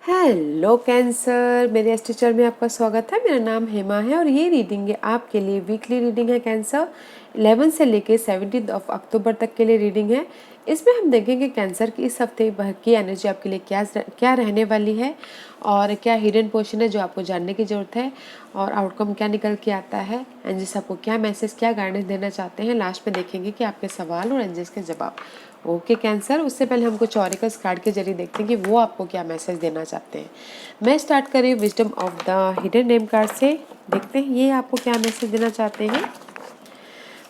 Hello cancer, मेरे S teacher में आपका स्वागत है। मेरा नाम हेमा है और ये रीडिंग है आपके लिए वीकली रीडिंग है कैंसर। 11 से लेके 17 अक्टूबर तक के लिए रीडिंग है। इसमें हम देखेंगे कैंसर की इस हफ्ते भर की एनर्जी आपके लिए क्या क्या रहने वाली है और क्या हिडन पोर्शन है जो आपको जानने की ज़रूरत है और आउटकम क्या निकल के आता है। एंजल्स आपको क्या मैसेज क्या गाइडेंस देना चाहते हैं, लास्ट में देखेंगे कि आपके सवाल और एंजल्स के जवाब। ओके कैंसर, उससे पहले हम कुछ ऑरिकल्स कार्ड के जरिए देखते हैं कि वो आपको क्या मैसेज देना चाहते हैं। मैं स्टार्ट करी wisdom of the hidden name card से। देखते हैं ये आपको क्या मैसेज देना चाहते हैं।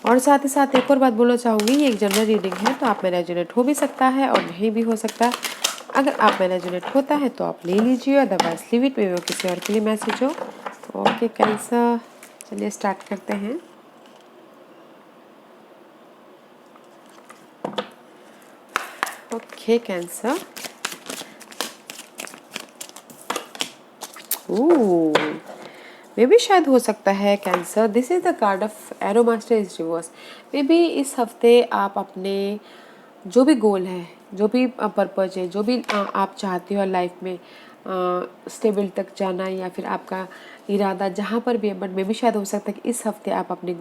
और साथ ही साथ एक और बात बोलना चाहूँगी, ये एक जनरल रीडिंग है तो आप में रेजोनेट हो भी सकता है और नहीं भी हो सकता। अगर आप में रेजोनेट होता है तो आप ले लीजिए, अदरवाइज लीव इट, मे वो किसी और के लिए मैसेज हो। ओके कैंसर, चलिए स्टार्ट करते हैं। ओके कैंसर, मे भी शायद हो सकता है cancer, this is the card of arrow master is reverse. May be इस हफ्ते आप अपने जो भी गोल है, जो भी पर्पज है, जो भी आप चाहते हो लाइफ में स्टेबल तक जाना या फिर आपका इरादा जहाँ पर भी है, बट मे भी शायद हो सकता है कि इस हफ्ते आप अपने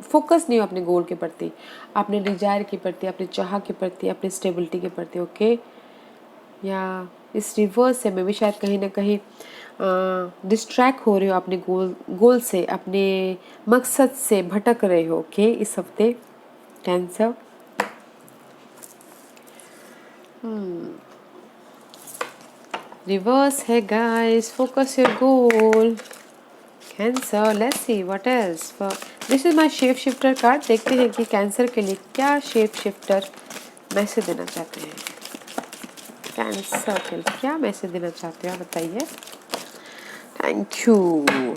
फोकस नहीं हो अपने गोल के प्रति, अपने डिजायर के प्रति, अपने चाह के प्रति, अपनी स्टेबिलिटी के प्रति। ओके, या इस रिवर्स से मैं भी शायद कहीं ना कहीं डिस्ट्रैक्ट हो रहे हो अपने गोल से, अपने मकसद से भटक रहे हो। ओके इस हफ्ते कैंसर। रिवर्स है guys, focus your goal cancer. Let's see what else for this is my shape shifter card. देखते हैं कि कैंसर के लिए क्या शेप शिफ्टर मैसेज देना चाहते हैं। कैंसर के लिए क्या मैसेज देना चाहते हो आप बताइए। Thank you.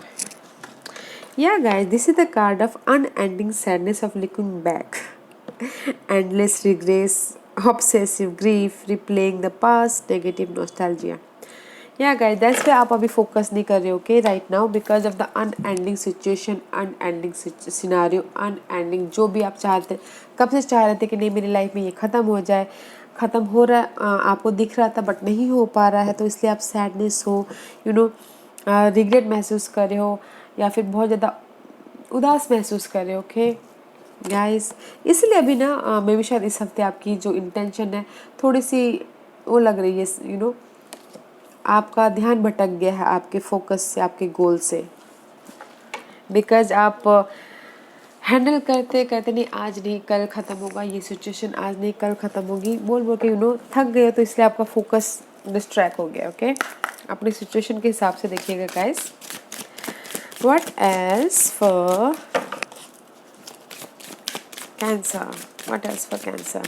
Yeah, guys, this is the card of unending sadness of looking back. Endless regrets, obsessive grief, replaying the past, negative nostalgia. Yeah, guys, that's why आप अभी फोकस नहीं कर रहे हो, okay, right now because of the unending situation, unending scenario, unending जो भी आप चाहते, कब से चाह रहे थे कि नहीं मेरी लाइफ में ये ख़त्म हो जाए, ख़त्म हो रहा, आपको दिख रहा था बट नहीं हो पा रहा है, तो इसलिए आप सैडनेस हो, रिग्रेट महसूस कर रहे हो या फिर बहुत ज़्यादा उदास महसूस कर रहे हो। ओके गाइस, इसलिए अभी ना मैं भी शायद इस हफ्ते आपकी जो इंटेंशन है थोड़ी सी वो लग रही है, आपका ध्यान भटक गया है आपके फोकस से, आपके गोल से, बिकॉज आप हैंडल करते करते नहीं, आज नहीं कल ख़त्म होगा ये सिचुएशन, आज नहीं कल ख़त्म होगी बोल बोल के थक गए, तो इसलिए आपका फोकस डिस्ट्रैक्ट हो गया। ओके, अपनी सिचुएशन के हिसाब से देखिएगा guys. What else for Cancer? What else for Cancer?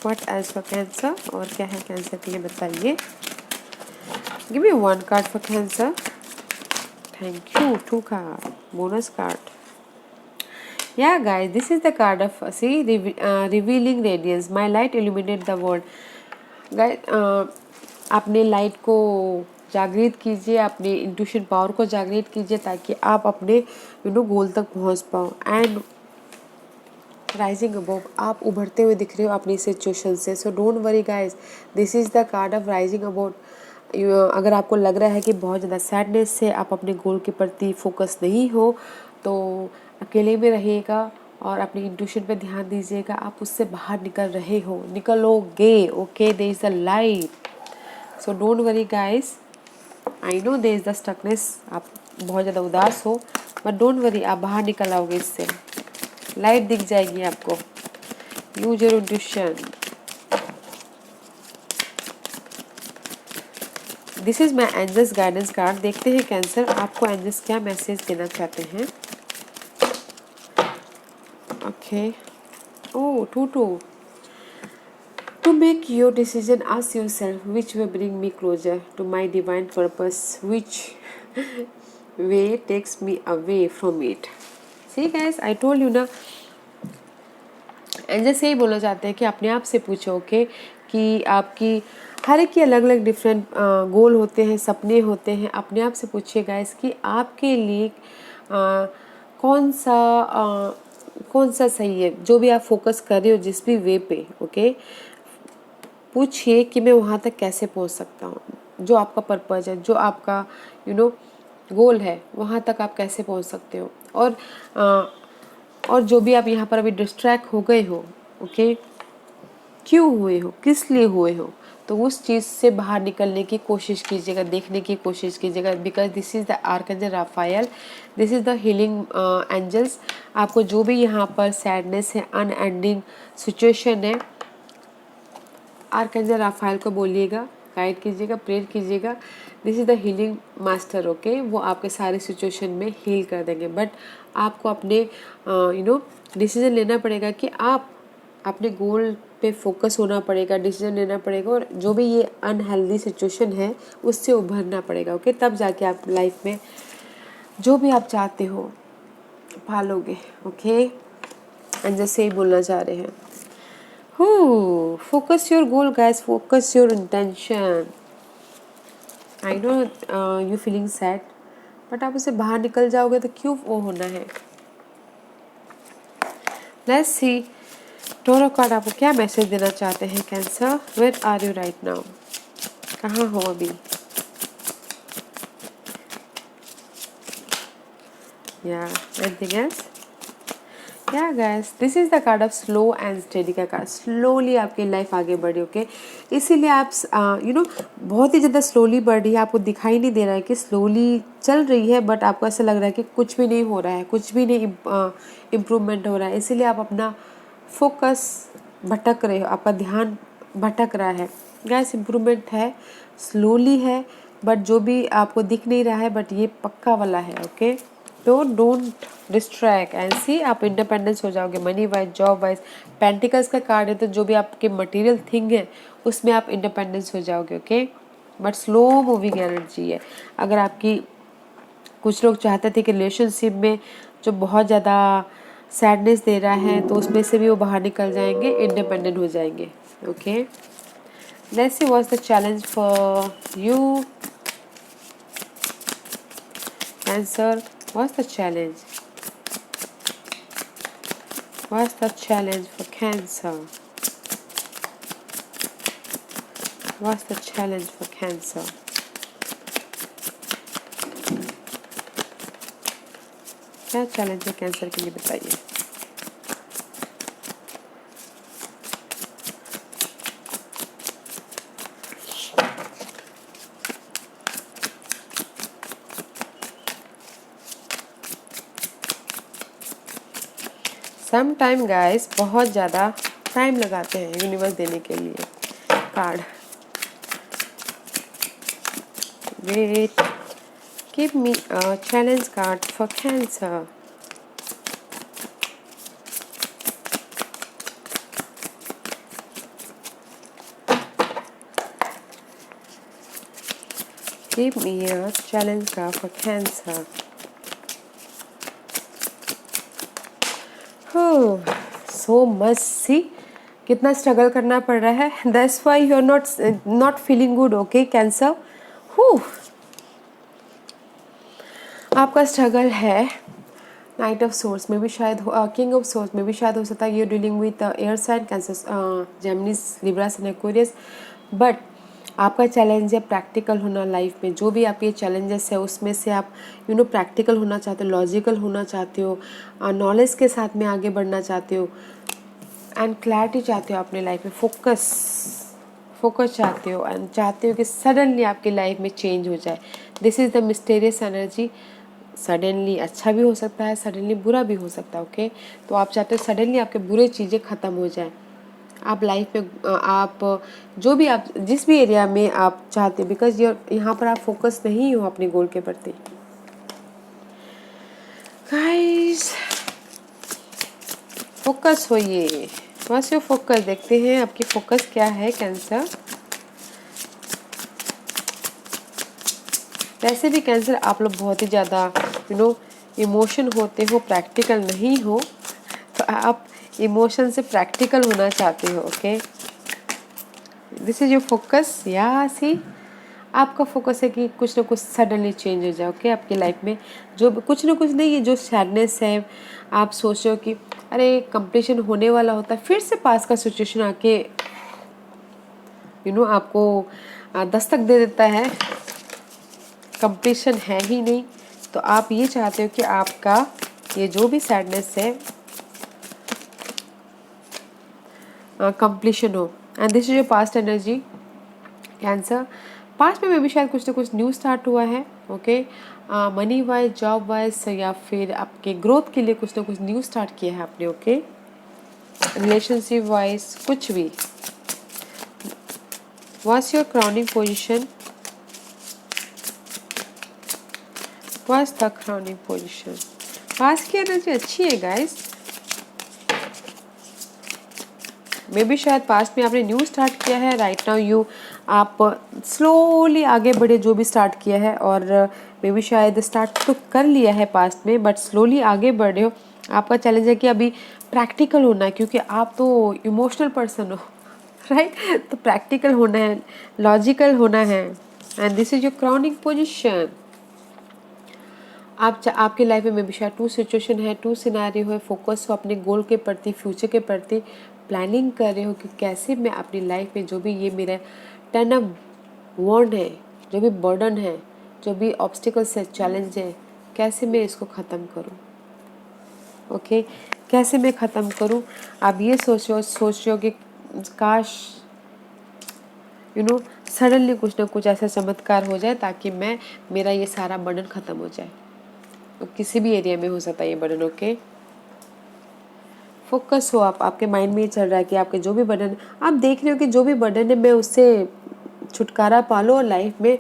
What else for Cancer? और क्या है कैंसर के लिए बताइए। Give me one card for Cancer. Thank you. 2 card. Bonus card. Yeah, guys, this is the card of revealing radiance. My light illuminate the world. Guys, अपने light को जागृत कीजिए, अपने इंट्यूशन पावर को जागृत कीजिए ताकि आप अपने गोल तक पहुंच पाओ। एंड राइजिंग अबव, आप उभरते हुए दिख रहे हो अपनी सिचुएशन से। सो don't worry guys, this is the card of rising about. अगर आपको लग रहा है कि बहुत ज़्यादा सैडनेस से आप अपने गोल के प्रति फोकस नहीं हो, तो अकेले में रहिएगा और अपनी इंट्यूशन पे ध्यान दीजिएगा। आप उससे बाहर निकल रहे हो, निकलोगे। Okay, there is a light, so don't worry guys. I know there is the stuckness, आप बहुत ज़्यादा उदास हो, बट डोंट वरी, आप बाहर निकल आओगे, इससे लाइट दिख जाएगी आपको। Use your intuition. This is my angels guidance card. देखते हैं कैंसर आपको एंजल्स क्या मैसेज देना चाहते हैं। Okay, oh 2-2। To make your decision, ask yourself which way bring me closer to my divine purpose, which way takes me away from it. See guys, I told you ना, angel से ही बोलना चाहते हैं कि अपने आप से पूछो कि आपकी हर एक की अलग अलग डिफरेंट गोल होते हैं, सपने होते हैं। अपने आप से पूछिए गाइस कि आपके लिए कौन सा सही है, जो भी आप फोकस कर रहे हो जिस भी वे पे। ओके, पूछिए कि मैं वहाँ तक कैसे पहुँच सकता हूँ। जो आपका पर्पज़ है, जो आपका गोल है, वहाँ तक आप कैसे पहुँच सकते हो। और जो भी आप यहाँ पर अभी डिस्ट्रैक्ट हो गए हो, ओके, क्यों हुए हो, किस लिए हुए हो, तो उस चीज़ से बाहर निकलने की कोशिश कीजिएगा, देखने की कोशिश कीजिएगा। Because this is the archangel Raphael, this is the healing angels. आपको जो भी यहाँ पर सैडनेस है, अनएंडिंग सिचुएशन है, आर्कएंजल राफायल को बोलिएगा, गाइड कीजिएगा, प्रेयर कीजिएगा। This is the healing master, okay. वो आपके सारे सिचुएशन में हील कर देंगे। बट आपको अपने डिसीजन लेना पड़ेगा कि आप अपने गोल पे फोकस होना पड़ेगा, डिसीजन लेना पड़ेगा, और जो भी ये अनहेल्दी सिचुएशन है उससे उभरना पड़ेगा, ओके। तब जाके आप लाइफ में जो भी आप चाहते हो पालोगे, ओके। एंजल से ही बोलना चाह रहे हैं, focus your goal guys, focus your intention. I know you feeling sad, but आप उसे बाहर निकल जाओगे तो क्यों वो होना है। Let's see टोरो कार्ड आपको क्या मैसेज देना चाहते हैं cancer. Where are you right now? कहाँ हो अभी। Anything else? Yeah guys, this is the card of slow and steady का कार्ड। स्लोली आपकी लाइफ आगे बढ़ी, ओके। इसीलिए आप बहुत ही ज़्यादा स्लोली बढ़ रही है, आपको दिखाई नहीं दे रहा है कि स्लोली चल रही है, बट आपको ऐसा लग रहा है कि कुछ भी नहीं हो रहा है, कुछ भी नहीं इम्प्रूवमेंट हो रहा है। इसीलिए आप अपना फोकस भटक रहे हो, आपका ध्यान भटक रहा है। गैस इम्प्रूवमेंट है, स्लोली है, बट जो भी आपको दिख नहीं रहा है, बट ये पक्का वाला है, ओके। तो डोंट डिस्ट्रैक्ट एंड सी, आप इंडिपेंडेंस हो जाओगे money wise, job wise. Pentacles का कार्ड है, तो जो भी आपके मटेरियल थिंग है उसमें आप इंडिपेंडेंस हो जाओगे, okay. But slow moving energy है। अगर आपकी कुछ लोग चाहते थे कि रिलेशनशिप में जो बहुत ज़्यादा सैडनेस दे रहा है, तो उसमें से भी वो बाहर निकल जाएंगे, इंडिपेंडेंट हो जाएंगे, okay. Let's see what's the challenge for you cancer. What's the challenge? What's the challenge for Cancer? What's the challenge for Cancer? क्या चैलेंज है कैंसर के लिए, बताइए। सम टाइम गाइस बहुत ज़्यादा टाइम लगाते हैं यूनिवर्स देने के लिए card. Wait, give me a challenge card for cancer. Give me a challenge card for cancer. So much, see कितना स्ट्रगल करना पड़ रहा है। That's why you are not feeling good, okay cancer. आपका स्ट्रगल है नाइट ऑफ सोर्स में भी शायद, किंग ऑफ सोर्स में भी शायद हो सकता है। You dealing with air sign, Cancer, Gemini, Libra and Aquarius. But आपका चैलेंज है प्रैक्टिकल होना लाइफ में। जो भी आपके चैलेंजेस है उसमें से आप प्रैक्टिकल होना चाहते हो, लॉजिकल होना चाहते हो, नॉलेज के साथ में आगे बढ़ना चाहते हो, एंड क्लैरिटी चाहते हो अपने लाइफ में, फोकस चाहते हो, एंड चाहते हो कि सडनली आपकी लाइफ में चेंज हो जाए। This is the mysterious energy. Suddenly अच्छा भी हो सकता है, सडनली बुरा भी हो सकता है, ओके। तो आप चाहते हो सडनली आपके बुरे चीज़ें ख़त्म हो जाए। आप लाइफ में आप जो भी आप जिस भी एरिया में आप चाहते हो, बिकॉज यहाँ पर आप फोकस नहीं हो अपने गोल के प्रति। गाइस फोकस होइए, बस यो फोकस। देखते हैं आपकी फोकस क्या है कैंसर। वैसे भी कैंसर आप लोग बहुत ही ज़्यादा इमोशन होते हो, प्रैक्टिकल नहीं हो, तो आप इमोशन से प्रैक्टिकल होना चाहते हो, okay. This is your focus. या सी, आपका फोकस है कि कुछ ना कुछ सडनली चेंज हो जाए, ओके आपकी लाइफ में। जो कुछ ना कुछ नहीं है, जो सैडनेस है, आप सोच रहे हो कि अरे कंप्लीशन होने वाला होता है, फिर से पास का सिचुएशन आके आपको दस्तक दे देता है, कंप्लीशन है ही नहीं। तो आप ये चाहते हो कि आपका ये जो भी सैडनेस है कंप्लीशन हो। And this is your past energy cancer. Past में भी शायद कुछ ना कुछ न्यू स्टार्ट हुआ है, okay. Money wise, job wise, या फिर आपके ग्रोथ के लिए कुछ ना कुछ न्यू स्टार्ट किया है आपने, ओके। रिलेशनशिप वाइज कुछ भी। What's your crowning position, what's the crowning position. Past की एनर्जी अच्छी है गाइस। मे बी शायद पास्ट में आपने न्यू स्टार्ट किया है, राइट नाउ आप स्लोली आगे बढ़े जो भी स्टार्ट किया है, और मे बी शायद स्टार्ट तो कर लिया है पास्ट में बट स्लोली आगे बढ़े हो। आपका चैलेंज है कि अभी प्रैक्टिकल होना है, क्योंकि आप तो इमोशनल पर्सन हो, राइट। तो प्रैक्टिकल होना है, लॉजिकल होना है, and this is your crowning position. आपके लाइफ में भी शायद 2 सिचुएशन है, 2 सिनेरियो है। फोकस हो अपने गोल के प्रति, फ्यूचर के प्रति, प्लानिंग कर रहे हो कि कैसे मैं अपनी लाइफ में जो भी ये मेरा टर्न अप वर्ड है, जो भी बर्डन है, जो भी ऑब्स्टिकल्स है, चैलेंज है, कैसे मैं इसको ख़त्म करूँ, ओके। कैसे मैं ख़त्म करूँ। आप ये सोच रहे हो कि काश सडनली कुछ ना कुछ ऐसा चमत्कार हो जाए ताकि मेरा ये सारा बर्डन ख़त्म हो जाए। तो किसी भी एरिया में हो सकता है ये बर्डन, ओके। फोकस हो आपके माइंड में ये चल रहा है कि आपके जो भी बर्डन, आप देख रहे हो कि जो भी बर्डन है मैं उससे छुटकारा पा लो और लाइफ में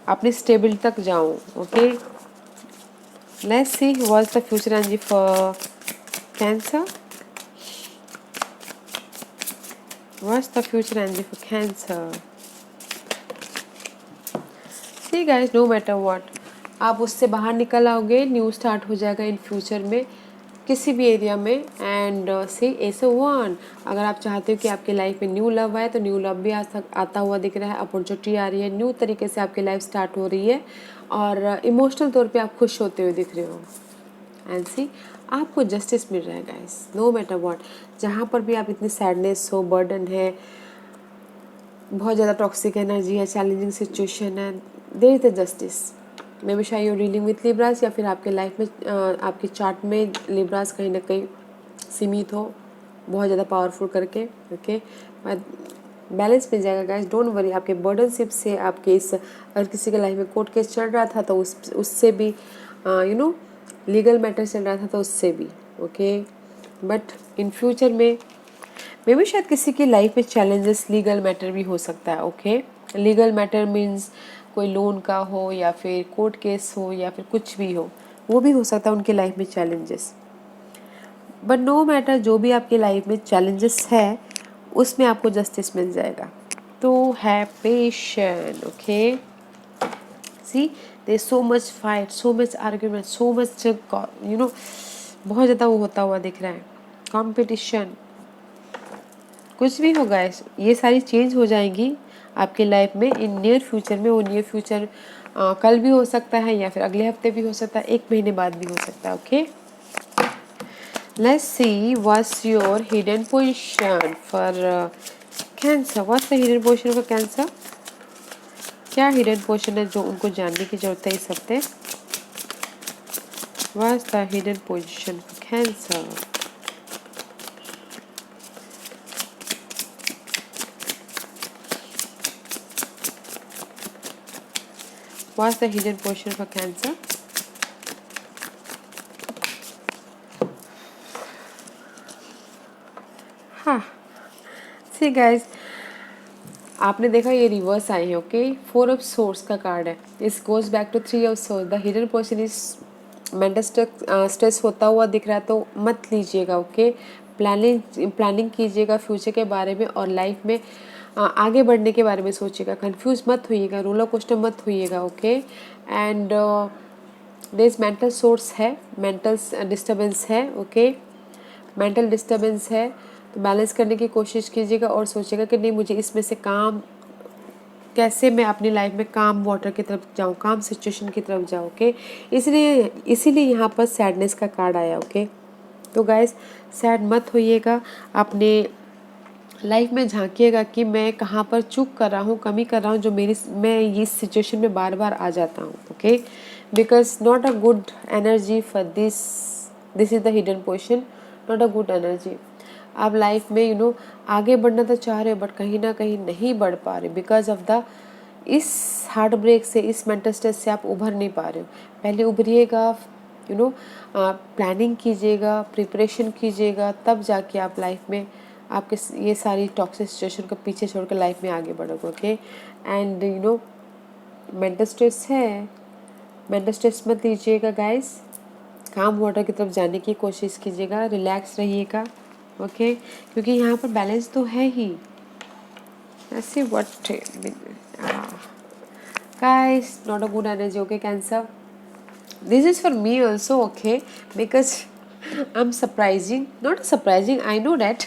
अपनी स्टेबिलिटी तक जाऊं, okay. Let's see what's the future energy for Cancer, what's the future energy for Cancer. See guys, no matter what, आप उससे बाहर निकल आओगे, न्यू स्टार्ट हो जाएगा इन फ्यूचर में किसी भी एरिया में। एंड से ऐसे वन, अगर आप चाहते हो कि आपके लाइफ में न्यू लव आए तो न्यू लव भी आता हुआ दिख रहा है, अपॉर्चुनिटी आ रही है, न्यू तरीके से आपकी लाइफ स्टार्ट हो रही है, और इमोशनल तौर पे आप खुश होते हुए दिख रहे हो। एंड सी आपको जस्टिस मिल रहा है गाइस, नो मैटर व्हाट। जहाँ पर भी आप इतनी सैडनेस हो, बर्डन है, बहुत ज़्यादा टॉक्सिक एनर्जी है, चैलेंजिंग सिचुएशन है, there is the justice. Maybe शायद यू डीलिंग विथ लिब्रास, या फिर आपके लाइफ में आपके चार्ट में लिब्रास कहीं ना कहीं सीमित हो, बहुत ज़्यादा पावरफुल करके, ओके। बैलेंस मिल जाएगा गाइस, डोंट वरी। आपके बर्डनशिप से आपके इस, अगर किसी के लाइफ में कोर्ट केस चल रहा था तो उससे भी लीगल मैटर चल रहा था तो उससे भी, ओके। बट इन फ्यूचर में मे बी शायद किसी की लाइफ में चैलेंजेस लीगल मैटर भी हो सकता है, ओके। लीगल मैटर मीन्स कोई लोन का हो, या फिर कोर्ट केस हो, या फिर कुछ भी हो, वो भी हो सकता है उनकी लाइफ में चैलेंजेस। बट नो मैटर, जो भी आपकी लाइफ में चैलेंजेस है उसमें आपको जस्टिस मिल जाएगा। तो है patient, okay. See there so much fight, so much argument, so much बहुत ज़्यादा वो होता हुआ दिख रहा है, कॉम्पिटिशन। कुछ भी होगा, ये सारी चेंज हो जाएंगी आपके लाइफ में इन नियर फ्यूचर में। वो नियर फ्यूचर कल भी हो सकता है, या फिर अगले हफ्ते भी हो सकता है, 1 महीने बाद भी हो सकता है, okay. Let's see what's your hidden position for Cancer, what's the hidden position for cancer. क्या हिडन पोजीशन है जो उनको जानने की जरूरत है इस हफ्ते। What's the hidden position for cancer. What's the hidden portion for Cancer? हाँ, see guys, आपने देखा ये रिवर्स आई है, ओके। 4 ऑफ सोर्स का कार्ड है, is goes back to 3 of swords. The hidden portion is mental stress होता हुआ दिख रहा है तो मत लीजिएगा, ओके। प्लानिंग कीजिएगा फ्यूचर के बारे में, और लाइफ में आगे बढ़ने के बारे में सोचिएगा। कंफ्यूज मत होइएगा, रोलर कोस्टर मत होइएगा, okay. And there mental source है, मेंटल डिस्टर्बेंस है, ओके। मेंटल डिस्टर्बेंस है तो बैलेंस करने की कोशिश कीजिएगा, और सोचिएगा कि नहीं, मुझे इसमें से कैसे मैं अपनी लाइफ में काम वाटर की तरफ जाऊँ, काम सिचुएशन की तरफ जाऊँ, ओके। इसीलिए यहाँ पर सैडनेस का कार्ड आया, ओके। तो गाइस, सैड मत होइएगा, अपने लाइफ में झांकिएगा कि मैं कहाँ पर चूक कर रहा हूँ, कमी कर रहा हूँ, जो मैं इस सिचुएशन में बार बार आ जाता हूँ. Okay, because not a good energy for this is the hidden position, not a good energy. आप लाइफ में आगे बढ़ना तो चाह रहे हो बट कहीं ना कहीं नहीं बढ़ पा रहे बिकॉज ऑफ द इस हार्ट ब्रेक से, इस मेंटल स्ट्रेस से आप उभर नहीं पा रहे हो. पहले उभरिएगा, प्लानिंग कीजिएगा, प्रिपरेशन कीजिएगा, तब जाके आप लाइफ में आपके ये सारी टॉक्सिक सिचुएशन को पीछे छोड़कर लाइफ में आगे बढ़ोगे. ओके, एंड मेंटल स्ट्रेस है, मेंटल स्ट्रेस मत लीजिएगा गाइस. काम वाटर की तरफ जाने की कोशिश कीजिएगा, रिलैक्स रहिएगा. ओके, क्योंकि यहाँ पर बैलेंस तो है ही. ऐसे what guys, not a good energy. Okay cancer, this is for me also, okay, because I'm surprising, not surprising, I know that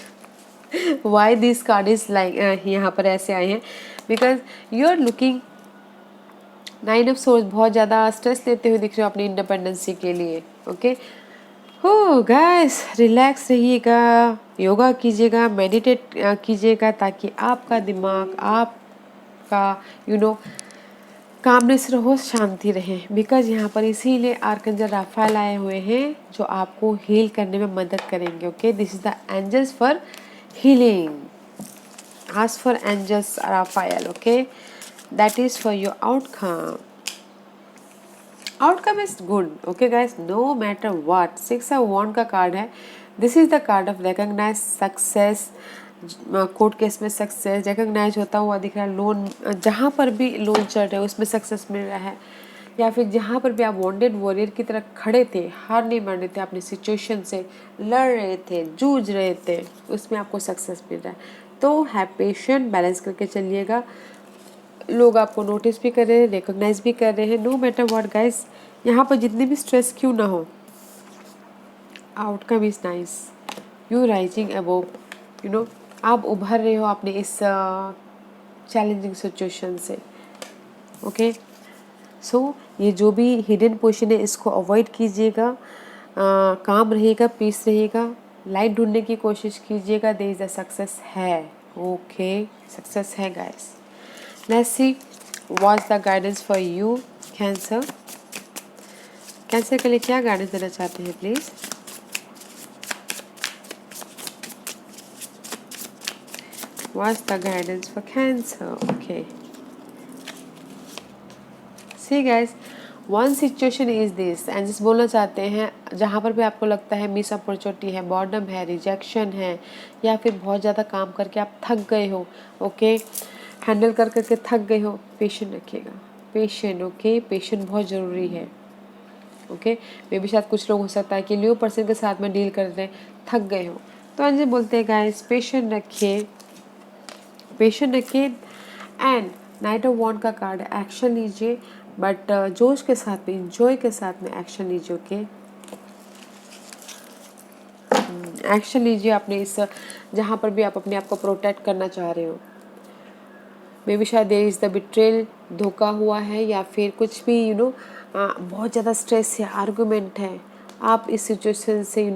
why this card is like यहाँ पर ऐसे आए हैं, because you are looking 9 of swords, बहुत ज़्यादा stress लेते हुए दिख रहे हो अपनी इंडिपेंडेंसी के लिए. ओके, हो गाइस, रिलैक्स रहिएगा, योगा कीजिएगा, मेडिटेट कीजिएगा, ताकि आपका दिमाग, आपका कामनेस रहो, शांति रहे. बिकॉज यहाँ पर इसीलिए आर्कंजल राफेल आए हुए हैं जो आपको हील करने में मदद करेंगे. Okay, this is the angels for healing. Ask for angels Raphael. Okay, that is for your outcome. Outcome is good. Okay guys, no matter what. 6 of wands का कार्ड है. This is the card of recognise success. Court case में success recognise होता हुआ दिख रहा है. Loan, जहाँ पर भी लोन चल रहा है उसमें सक्सेस मिल रहा है, या फिर जहाँ पर भी आप वॉन्डेड वॉरियर की तरह खड़े थे, हार नहीं मान रहे थे, अपनी सिचुएशन से लड़ रहे थे, जूझ रहे थे, उसमें आपको सक्सेस मिल रहा है. तो है पेशेंट, बैलेंस करके चलिएगा. लोग आपको नोटिस भी कर रहे हैं, रिकॉग्नाइज भी कर रहे हैं. नो मैटर व्हाट गाइस, यहाँ पर जितनी भी स्ट्रेस क्यों ना हो, outcome is nice. You rising above, आप उभर रहे हो अपने इस चैलेंजिंग सिचुएशन से. ओके, सो ये जो भी हिडन पोजीशन है इसको अवॉइड कीजिएगा. काम रहेगा, पीस रहेगा, लाइट ढूंढने की कोशिश कीजिएगा. देयर इज अ सक्सेस है. ओके, सक्सेस है guys. Let's see what's the guidance for you cancer. Cancer के लिए क्या गाइडेंस देना चाहते हैं please. What's the guidance for Cancer? Okay. See guys, one situation is this, and जिस बोलना चाहते हैं, जहाँ पर भी आपको लगता है मिस अपॉर्चुनिटी है, बॉर्डम है, रिजेक्शन है, या फिर बहुत ज़्यादा काम करके आप थक गए हो. ओके, हैंडल कर करके थक गए हो, पेशेंट रखिएगा. पेशेंट. ओके, पेशेंट बहुत ज़रूरी है. ओके, मे भी शायद कुछ लोग हो सकता है कि लियो पर्सन के साथ में डील कर रहे हैं, थक गए हो, तो अंजे बोलते हैं गाइस, पेशेंट रखिए, पेशेंट रखिए. एंड नाइट ऑफ वॉन्ड का कार्ड, एक्शन लीजिए, बट जोश के साथ में, इंजॉय के साथ में एक्शन लीजिए. ओके, एक्शन लीजिए अपने इस, जहाँ पर भी आप अपने आप को प्रोटेक्ट करना चाह रहे हो. मे बी शायद देयर इज द बिट्रेल, धोखा हुआ है, या फिर कुछ भी बहुत ज़्यादा स्ट्रेस है, आर्गूमेंट है, आप इस सिचुएशन से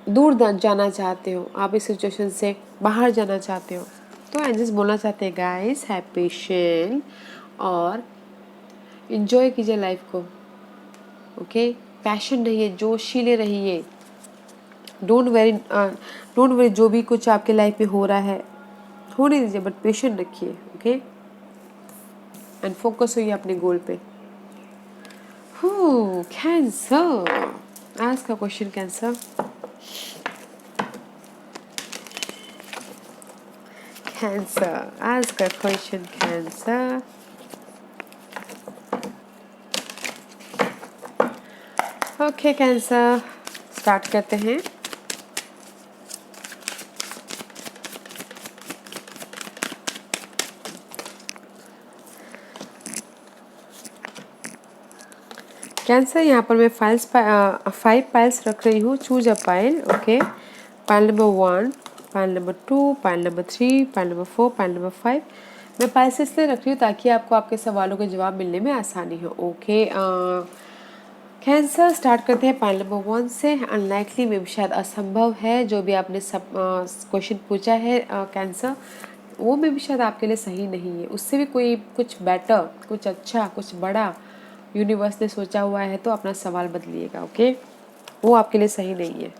दूर जाना चाहते हो, आप इस सिचुएशन से बाहर जाना चाहते हो. तो एंजल्स बोलना चाहते हैं गाइस, हैव पेशेंस और इन्जॉय कीजिए लाइफ को. ओके, पैशन रहिए, जोशीले रहिए. डोंट वरी जो भी कुछ आपके लाइफ में हो रहा है होने दीजिए, बट पेशेंट रखिए. ओके, एंड फोकस होइए अपने गोल पे. Cancer, ask a question cancer. Cancer, ask a question Cancer. Okay cancer, start करते हैं. कैंसर, यहाँ पर मैं 5 पाइल्स रख रही हूँ. Choose a pile. Okay, pile number 1, pile number 2, pile number 3, pile number 4, pile number 5. मैं पाइल्स इसलिए रख रही हूँ ताकि आपको आपके सवालों के जवाब मिलने में आसानी हो. ओके कैंसर स्टार्ट करते हैं पॉइंट नंबर 1 से। अनलाइकली में भी शायद असंभव है जो भी आपने सब क्वेश्चन पूछा है कैंसर, वो में भी शायद आपके लिए सही नहीं है। उससे भी कोई कुछ बेटर, कुछ अच्छा, कुछ बड़ा यूनिवर्स ने सोचा हुआ है, तो अपना सवाल बदलिएगा। ओके, वो आपके लिए सही नहीं है।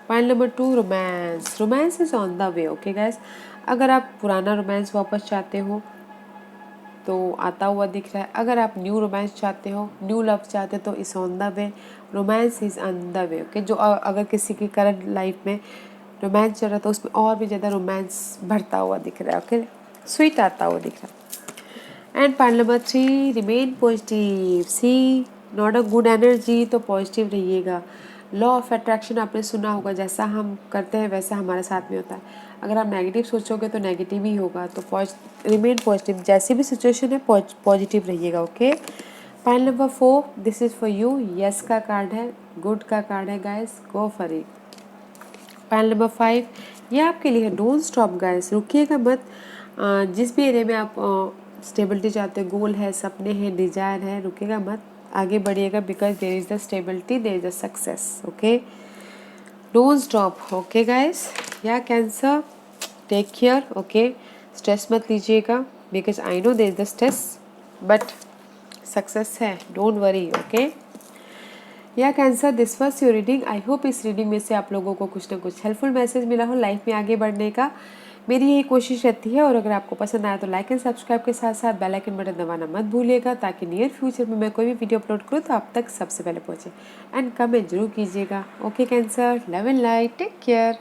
Point number 2, romance. Romance is on the way. Okay guys, अगर आप पुराना रोमांस वापस चाहते हो तो आता हुआ दिख रहा है। अगर आप न्यू रोमांस चाहते हो, न्यू लव चाहते हो, तो इस on the way, romance is on the way. Okay, जो अगर किसी की करंट लाइफ में रोमांस चल रहा है तो उसमें और भी ज़्यादा रोमांस बढ़ता हुआ दिख रहा है। ओके, स्वीट आता हुआ दिख रहा है। And point number 3, remain positive. See not a good energy, तो पॉजिटिव रहिएगा। लॉ ऑफ अट्रैक्शन आपने सुना होगा, जैसा हम करते हैं वैसा हमारे साथ में होता है। अगर आप नेगेटिव सोचोगे तो नेगेटिव ही होगा। तो रिमेन पॉजिटिव, जैसी भी सिचुएशन है पॉजिटिव रहिएगा। Okay, point number 4, this is for you. Yes का कार्ड है, गुड का कार्ड है guys, go for it. Point number 5, ये आपके लिए है, डोंट स्टॉप गाइस, रुकिएगा मत। जिस भी एरिया में आप स्टेबिलिटी चाहते हो, गोल है, सपने हैं, डिजायर है, रुकेगा मत, आगे बढ़िएगा। Because there is the stability, there is the success. Okay, don't stop. Okay guys, या cancer, take care. Okay, stress मत लीजिएगा, because I know there is the stress, but success है, डोंट वरी। ओके, या cancer, this was your reading. I hope इस reading में से आप लोगों को कुछ ना कुछ हेल्पफुल मैसेज मिला हो लाइफ में आगे बढ़ने का। मेरी यही कोशिश रहती है। और अगर आपको पसंद आया तो लाइक एंड सब्सक्राइब के साथ साथ बेल आइकन बटन दबाना मत भूलिएगा, ताकि नियर फ्यूचर में मैं कोई भी वीडियो अपलोड करूँ तो आप तक सबसे पहले पहुँचे। एंड कमेंट जरूर कीजिएगा। Okay Cancer, love and light, take care.